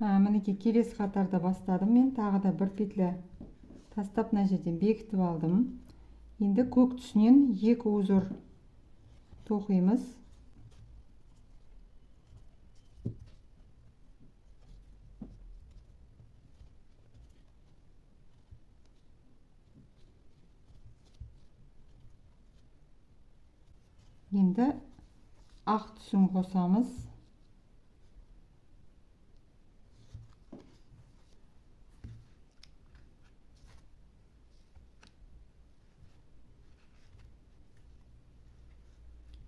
Мінекей келесі қатарда бастадым. Мен тағы да бір петля тастап мына жерден бекітіп алдым. Енді көк түсінен екі узор тоқимыз. Енді ақ түсін қосамыз.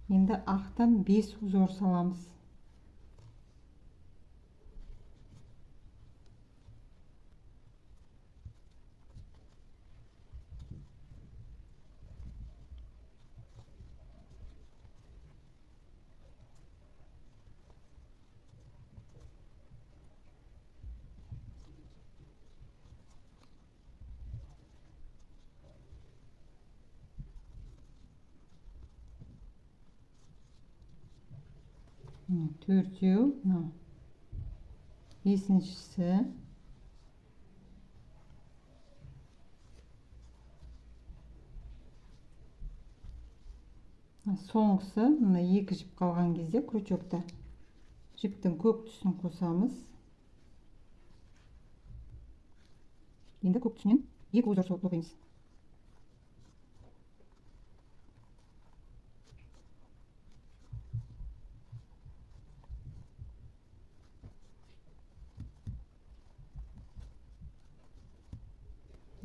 Енді ақтан 5 узор саламыз. Төртеу, бесіншісі, соңғысы, мына екі жіп қалған кезде крючокта жіптің көк түсін қосамыз. Енді көк түсінен екі узор тоқимыз.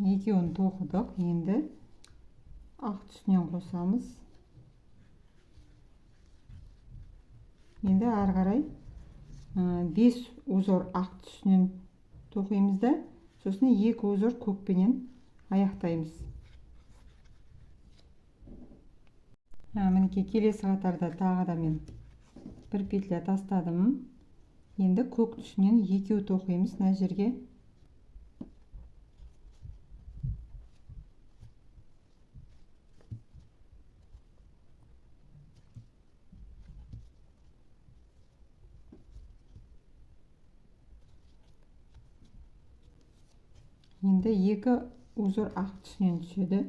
Екеуін тоқыдық. Енді ақ түсінен қосамыз. Енді ары қарай 5 узор ақ түсінен тоқимыз да, сосын 2 узор көкпенен аяқтаймыз. Мінекей келесі қатарда тағы да мен бір петля тастадым. Енді көк түсінен екеу тоқимыз мына жерге. Енді екі узор ақ түсінен түседі.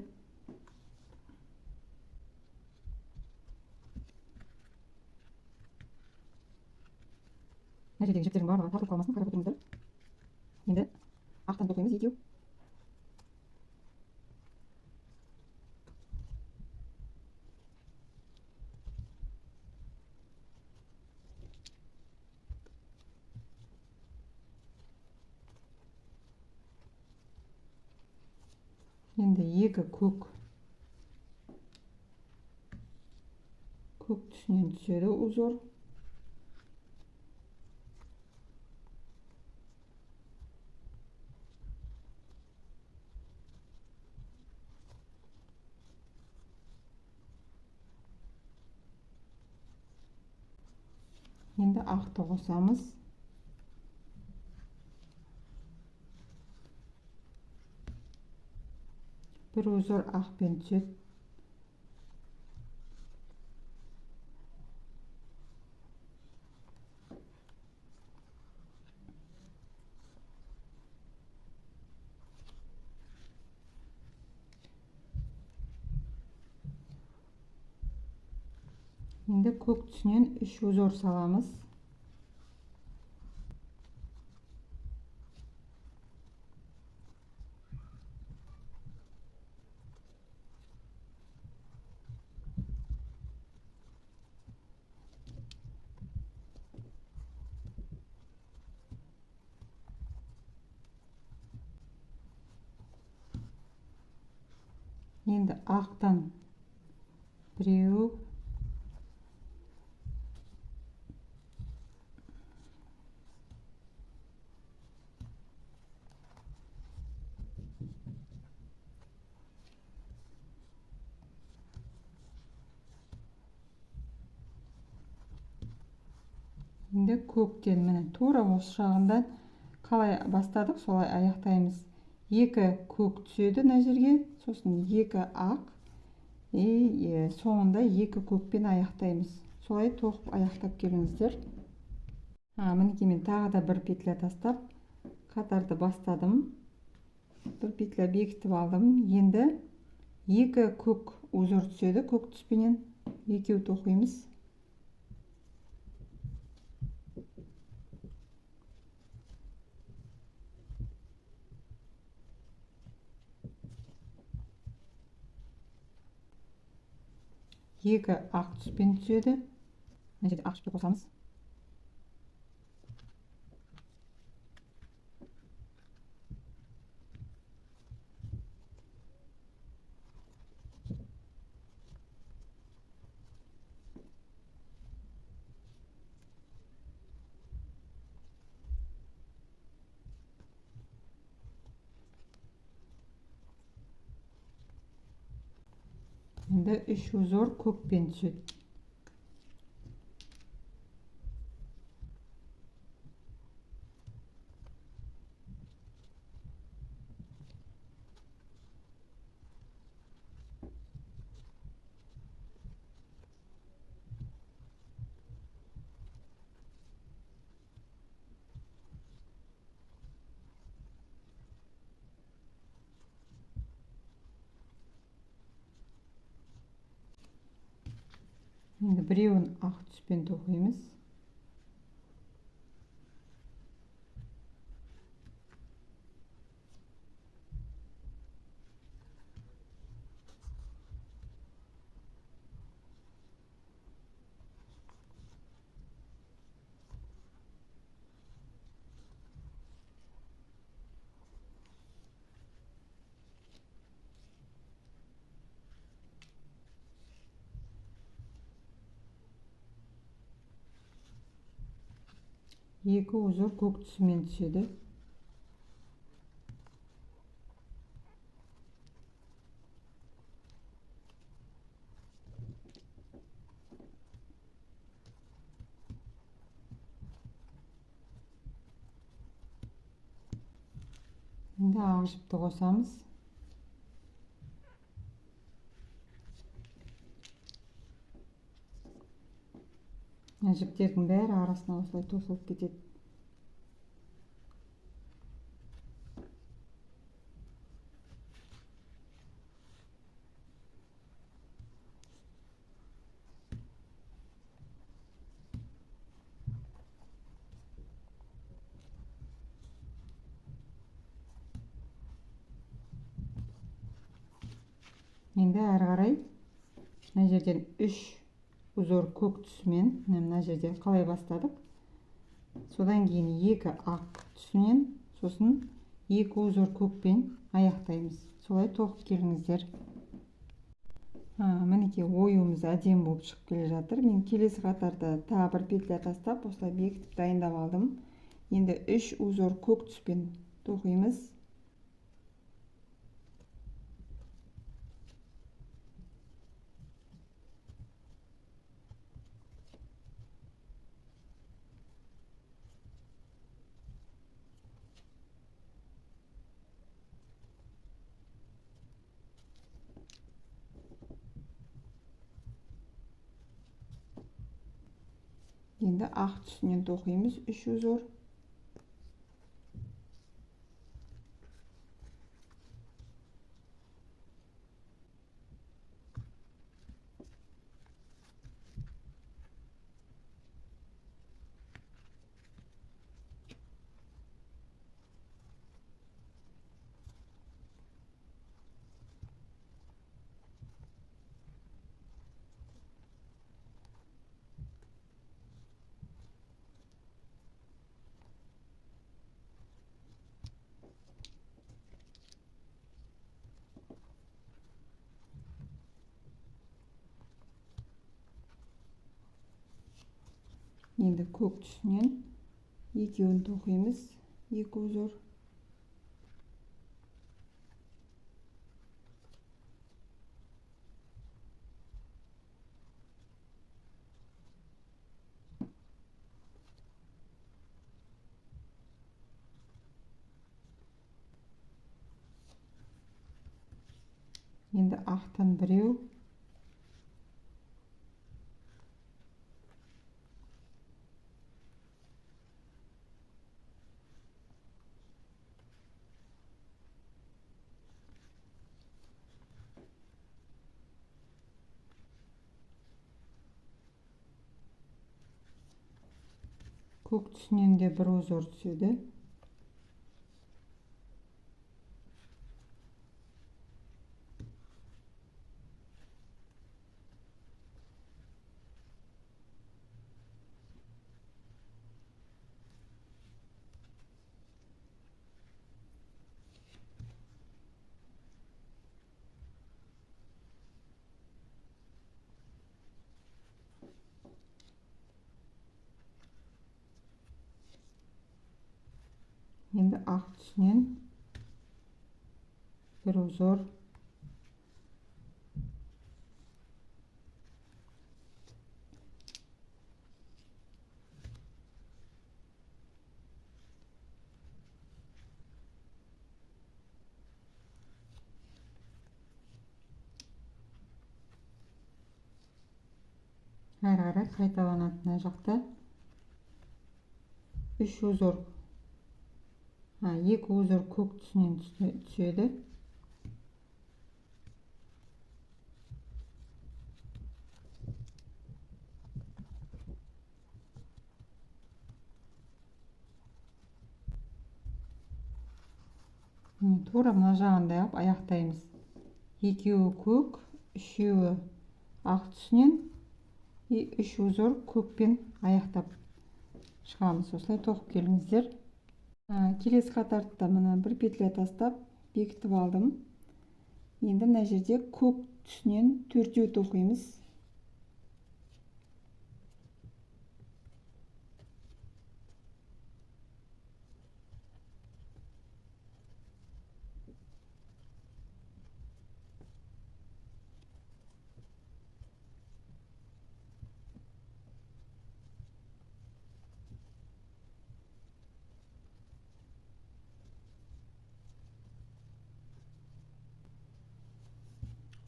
Мына жердегі жіптердің барлығы тартылып қалмасын, қарап отырыңыздар. Енді ақтан тоқимыз екеу. Енді екі көк түсінен түседі узор. Енді ақты қосамыз. Bir узор ақпен түседі. Енді көк түсінен 3 узор саламыз. Енді ақтан біреу, енді көктен міне тура осы жағында қалай бастадық солай аяқтаймыз. Екі көк түседі мына жерге, сосын екі ақ, соңында екі көкпен аяқтаймыз. Солай тоқып аяқтап келіңіздер. мінекей мен тағы да бір петля тастап қатарды бастадым. Бір петля бекітіп алдым. Енді екі көк узор түседі. Көк түспенен екеу тоқимыз. Екі ақ түспен түседі. Мына жерде ақ түспен қосамыз. Енді үш узор көкпен түседі. Енді біреуін ақ түспен тоқимыз. Екі узор көк түсімен түседі. Енді ақ жіпті қосамыз. Жіптердің бәрі арасына осылай тосылып кетеді. Енді әрі қарай мына жерден үш узор көк түсімен, мына жерде қалай бастадық. Содан кейін екі ақ түсінен, сосын екі узор көкпен аяқтаймыз. Солай тоқып келіңіздер. Мінекей оюымыз әдемі болып шығып келе жатыр. Мен келесі қатарда тағы бір петля тастап, осылай бекітіп дайындап алдым. Енді үш узор көк түспен тоқимыз. Енді ақ түсінен тоқимыз үш узор. Енді көк түсінен екеуін тоқимыз. Екі узор. Енді ақтан біреу. көк түсінен де бір узор түседі. Енді ақ түсінен бір узор. Әрі қарай қайталанады. Мына жақта 3 узор, 2 узор көк түсінен түседі. Тура мына жағында аяқтаймыз. 2-і көк, 3-і ақ түсінен 3 узор көкпен аяқтап шығамыз. Осылай тоқып келіңіздер. Келесі қатарда мына бір петля тастап бекітіп алдым. Енді мына жерде көк түсінен 4-еу тоқимыз.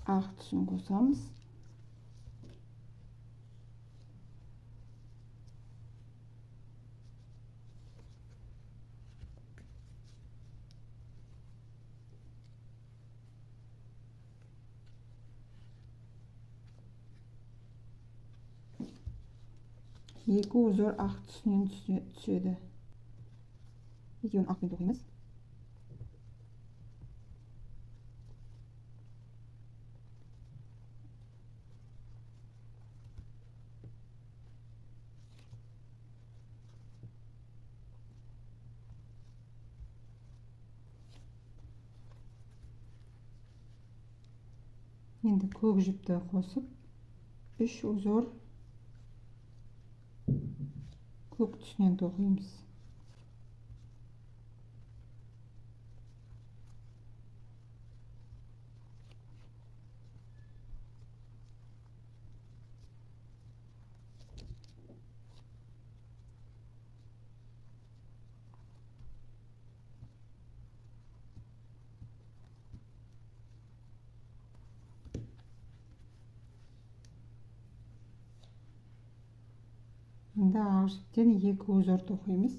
Ақ түсін қосамыз. Екі узор ақ түсінен түседі. Екеуін ақпен тоқимыз. Енді көк жіпті қосып 3 узор көк түсінен тоқимыз. Енді ақ жіптен 2 узор тоқимыз.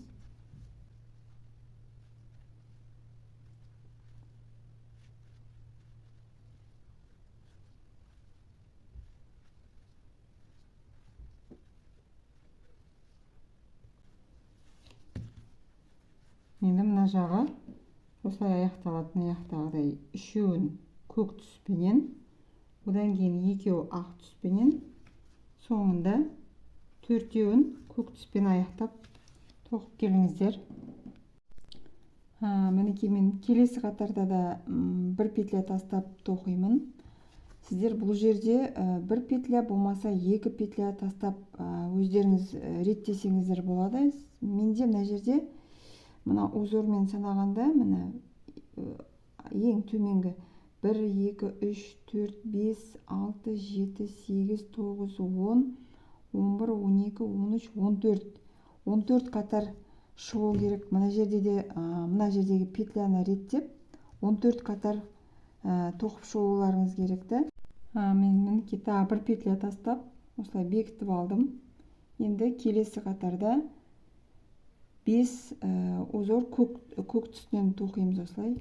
Енді мына жағы осылай аяқталатын. Аяқтағыдай 3-еуін көк түспенен, одан кейін 2-еу ақ түспенен, соңында 4-еуін көк түспен аяқтап тоқып келіңіздер. Мінекей мен келесі қатарда да бір петля тастап тоқимын. Сіздер бұл жерде бір петля болмаса 2 петля тастап өздеріңіз реттесеңіздер болады. Менде мына жерде мына узормен санағанда мына ең төменгі 1, 2, 3, 4, 5, 6, 7, 8, 9, 10, 11, 12, 13, 14. 14 қатар шығу керек. Мына жерде де мына жердегі петляны реттеп 14 қатар тоқып шығуларыңыз керекті. Мен мінекей тағы бір петля тастап осылай бекітіп алдым. Енді келесі қатарда 5 узор көк түсінен тоқимыз осылай.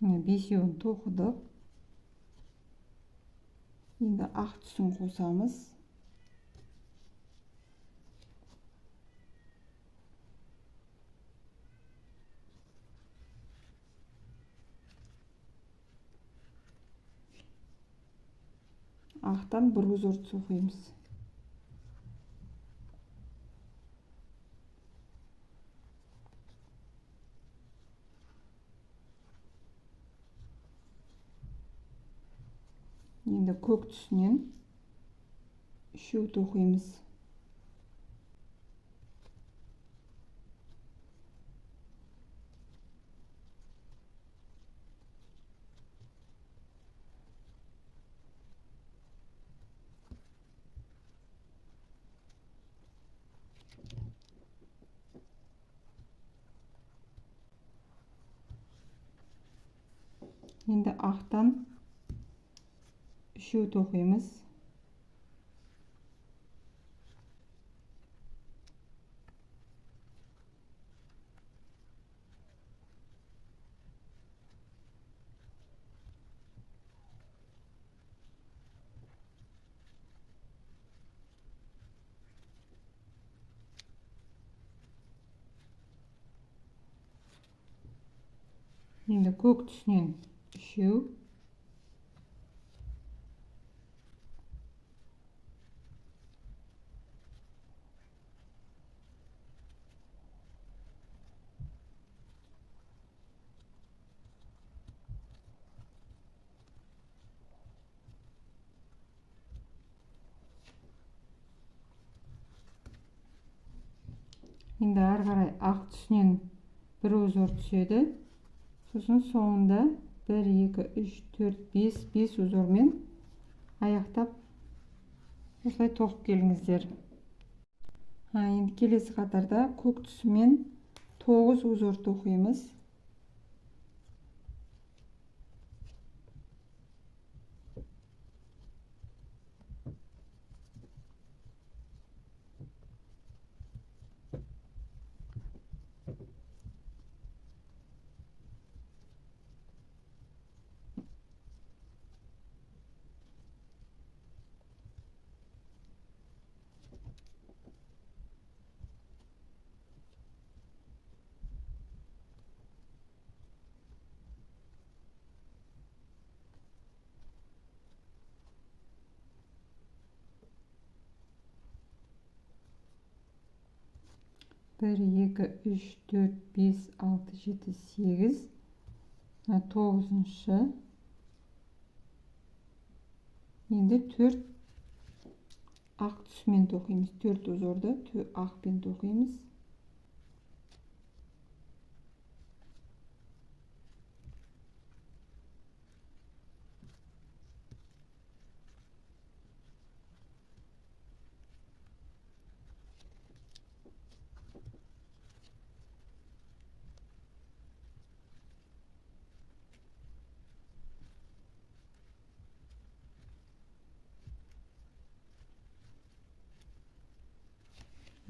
бесеуін тоқыдық. Енді ақ түсін қосамыз. Ақтан бір узор тоқимыз. Енді көк түсінен үшеу тоқимыз. Енді ақтан үшеу тоқимыз. Енді көк түсінен үшеу. Енді ары қарай ақ түсінен бір узор түседі. Сосын соңында 1, 2, 3, 4, 5, 5 узормен аяқтап осылай тоқып келіңіздер. Енді келесі қатарда көк түсімен 9 узор тоқимыз. Bir, 2, 3, 4, 5, 6, 7, 8, 9-шы. Енді 4 ақ түсімен тоқимыз. 4 узорды ақпен тоқимыз.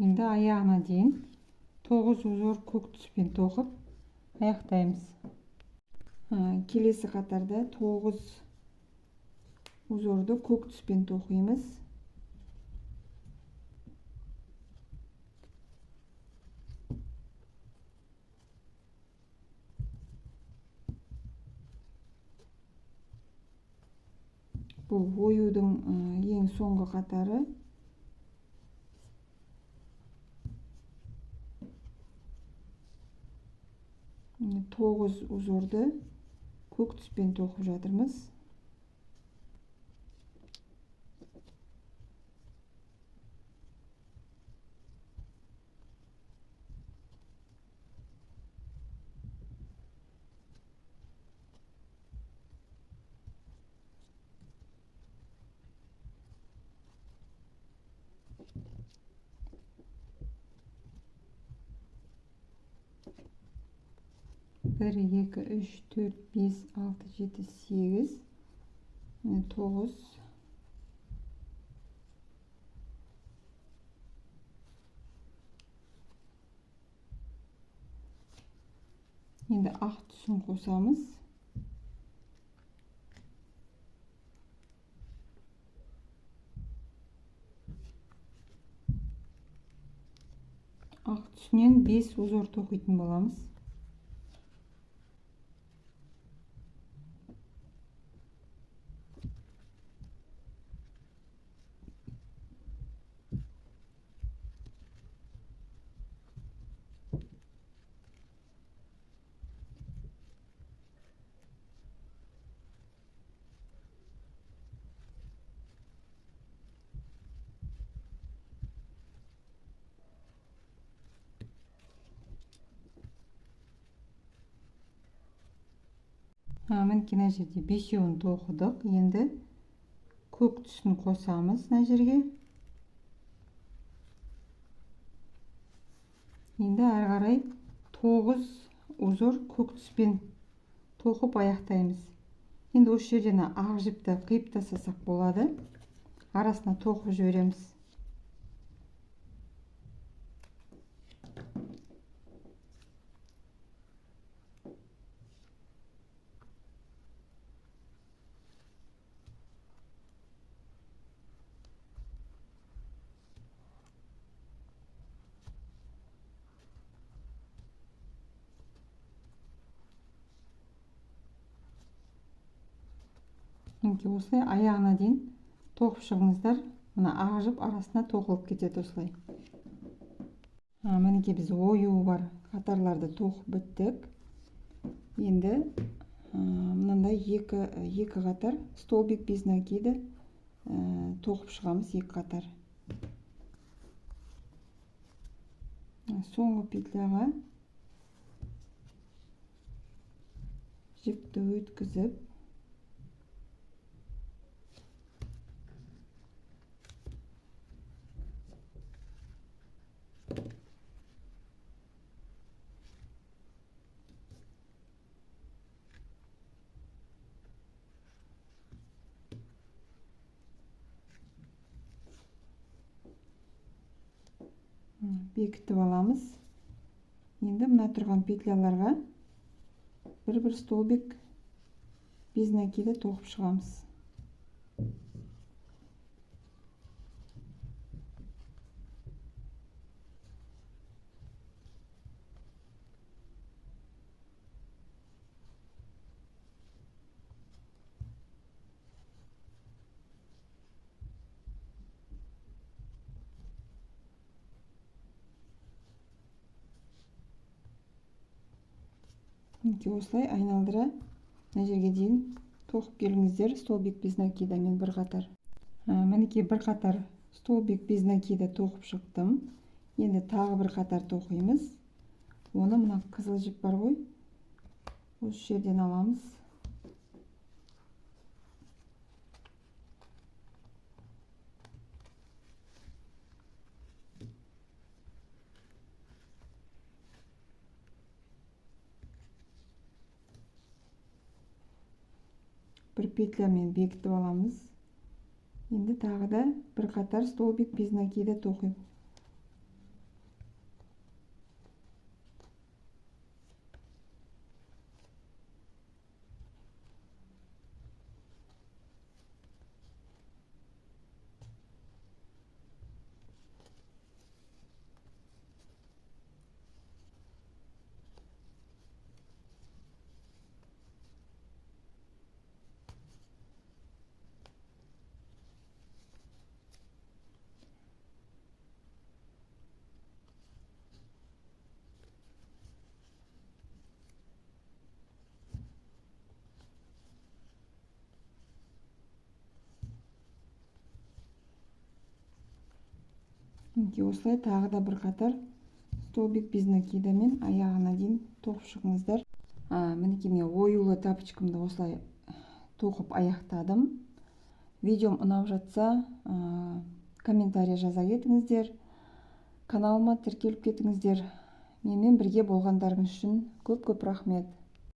Енді аяғына дейін 9 узор көк түспен тоқып аяқтаймыз. Келесі қатарда 9 узорды көк түспен тоқимыз. Бұл оюдың ең соңғы қатары. Тоғыз узорды көк түспен тоқып жатырмыз. Bir, 2, 3, 4, 5, 6, 7, 8, 9. Енді ақ түсін қосамыз. ақ түсінен 5 узор тоқитын боламыз. Мінекей мына жерде 5-еуін тоқыдық. Енді көк түсін қосамыз мына жерге. Енді әрі қарай 9 узор көк түспен тоқып аяқтаймыз. Енді осы жерден ақ жіпті қиып тастасақ болады. Арасына тоқып жібереміз. Мінекей осылай аяғына дейін тоқып шығыңыздар. Мына ақ жіп арасына тоқылып кетеді осылай. Мінекей біз оюы бар қатарларды тоқып біттік. Енді мынандай екі қатар столбик без накиді тоқып шығамыз, екі қатар. Соңғы петляға жіпті өткізіп бекітіп аламыз. Енді мына тұрған петляларға бір столбик без накиді тоқып шығамыз. Осылай айналдыра мына жерге дейін тоқып келіңіздер. Столбик без накиді мен бір қатар. Мінекей бір қатар столбик без накиді тоқып шықтым. Енді тағы бір қатар тоқимыз. Оны мына қызыл жіп бар ғой, осы жерден аламыз. Бір петлямен бекітіп аламыз. Енді тағы да бір қатар столбик без накиді тоқип. Осылай тағы да бір қатар столбик без накиді мен аяғына дейін тоқып шығыңыздар. Мінекей мен оюлы тапочкамды осылай тоқып аяқтадым. Видеом ұнап жатса, комментарий жаза кетіңіздер. Каналыма тіркеліп кетіңіздер. Менімен бірге болғандарыңыз үшін көп рахмет.